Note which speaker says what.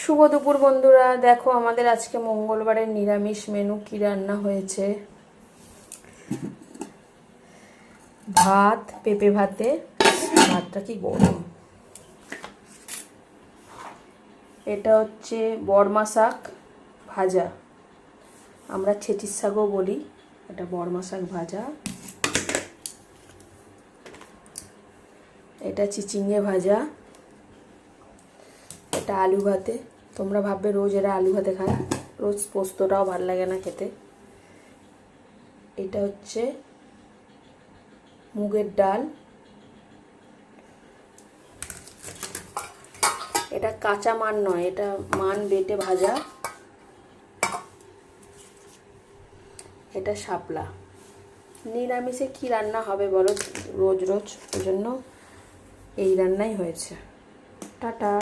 Speaker 1: শুভ দুপুর বন্ধুরা। দেখো আমাদের আজকে মঙ্গলবারের নিরামিষ মেনু কি রান্না হয়েছে। ভাত, পেঁপে ভাতে, ভাতটা কি গরম। এটা হচ্ছে বড়মা শাক ভাজা, আমরা ছেচির শাকও বলি। এটা বড়মা শাক ভাজা, এটা চিচিঙ্গে ভাজা, এটা আলু ভাতে। তোমরা ভাববে রোজ এরা আলু ভাতে খায়, রোজ পোস্তটাও ভাল লাগে না খেতে। এটা হচ্ছে মুগের ডাল, এটা কাঁচা মান নয়, এটা মান বেটে ভাজা। এটা শাপলা। নিরামিষে কি রান্না হবে বলো রোজ রোজ, ওই জন্য এই রান্নাই হয়েছে। টাটা।